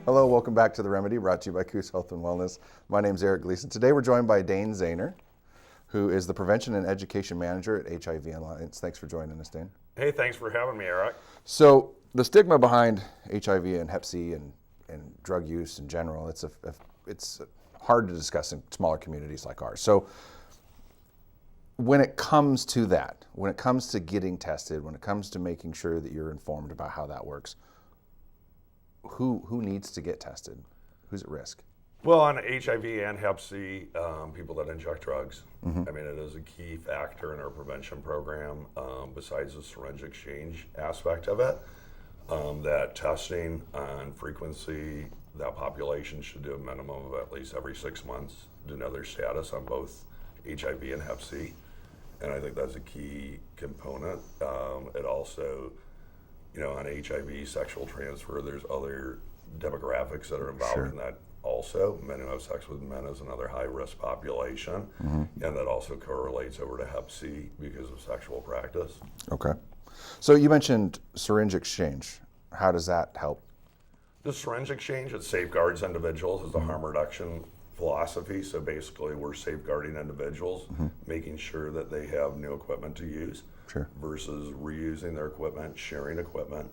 Hello, welcome back to The Remedy, brought to you by Coos Health and Wellness. My name is Eric Gleason. Today we're joined by Dane Zahner, who is the Prevention and Education Manager at HIV Alliance. Thanks for joining us, Dane. Hey, thanks for having me, Eric. So the stigma behind HIV and Hep C and drug use in general, it's hard to discuss in smaller communities like ours. So when it comes to that, when it comes to getting tested, when it comes to making sure that you're informed about how that works, who needs to get tested? Who's at risk? Well, on HIV and Hep C, people that inject drugs. I mean, it is a key factor in our prevention program, besides the syringe exchange aspect of it, that testing on frequency, that population should do a minimum of at least every 6 months to know their status on both HIV and Hep C. And I think that's a key component. It also, on HIV, sexual transfer, there's other demographics that are involved in that also. Men who have sex with men is another high-risk population, and that also correlates over to Hep C because of sexual practice. Okay. So you mentioned syringe exchange. How does that help? The syringe exchange, it safeguards individuals as a harm reduction philosophy. So basically, we're safeguarding individuals, making sure that they have new equipment to use versus reusing their equipment, sharing equipment.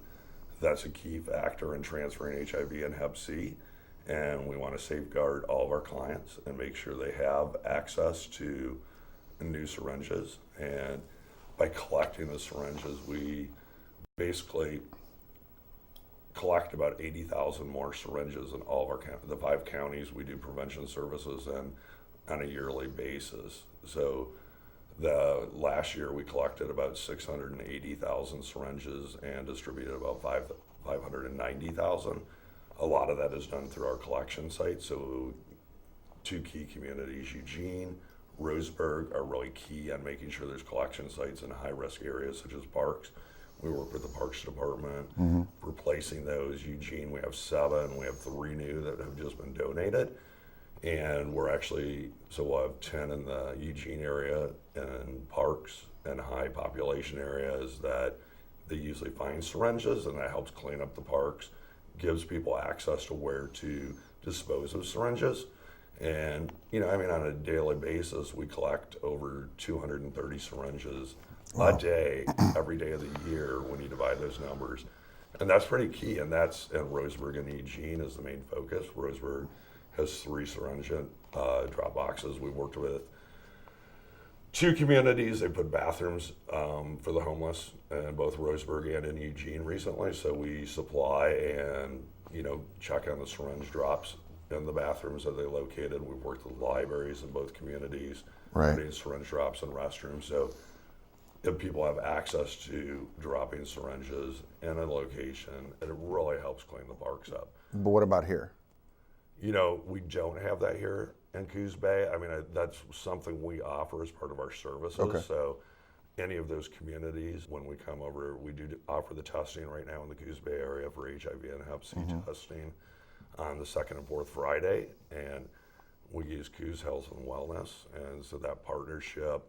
That's a key factor in transferring HIV and Hep C. And we want to safeguard all of our clients and make sure they have access to new syringes. And by collecting the syringes, we basically collect about 80,000 more syringes in all of our the 5 counties we do prevention services in on a yearly basis. So the last year we collected about 680,000 syringes and distributed about 590,000. A lot of that is done through our collection sites. So 2 key communities, Eugene, Roseburg, are really key on making sure there's collection sites in high-risk areas such as parks. We work with the Parks Department, replacing those. Eugene, we have 7. We have 3 new that have just been donated. And we'll have 10 in the Eugene area and parks and high population areas that they usually find syringes, and that helps clean up the parks, gives people access to where to dispose of syringes. And, on a daily basis, we collect over 230 syringes a day, every day of the year when you divide those numbers. And that's pretty key, and that's in Roseburg and Eugene is the main focus. Roseburg has 3 syringe drop boxes. We worked with 2 communities. They put bathrooms for the homeless in both Roseburg and in Eugene recently. So we supply and, check on the syringe drops in the bathrooms that they located. We've worked with libraries in both communities, putting syringe drops in restrooms. So if people have access to dropping syringes in a location, it really helps clean the parks up. But what about here? We don't have that here in Coos Bay. I mean, that's something we offer as part of our services. Okay. So any of those communities, when we come over, we do offer the testing right now in the Coos Bay area for HIV and Hep C testing on the 2nd and 4th Friday. And we use Coos Health and Wellness. And so that partnership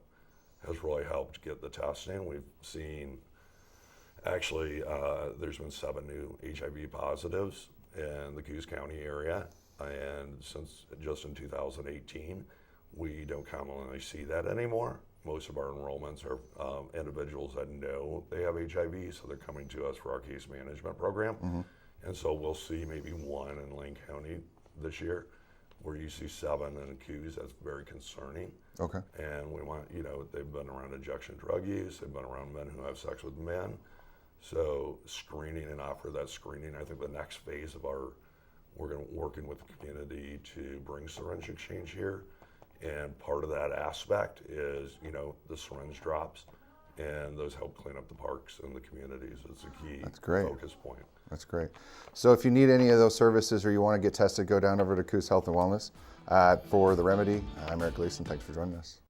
has really helped get the testing. We've seen, actually, there's been 7 new HIV positives in the Coos County area. And since just in 2018, we don't commonly see that anymore. Most of our enrollments are individuals that know they have HIV, so they're coming to us for our case management program. And so we'll see maybe 1 in Lane County this year, where you see 7 in Coos. That's very concerning. Okay. And we want, they've been around injection drug use, they've been around men who have sex with men. So screening and offer that screening, I think the next phase of we're going to working with the community to bring syringe exchange here. And part of that aspect is, the syringe drops, and those help clean up the parks and the communities. It's a key focus point. That's great. So if you need any of those services or you want to get tested, go down over to Coos Health and Wellness for The Remedy. I'm Eric Gleason. Thanks for joining us.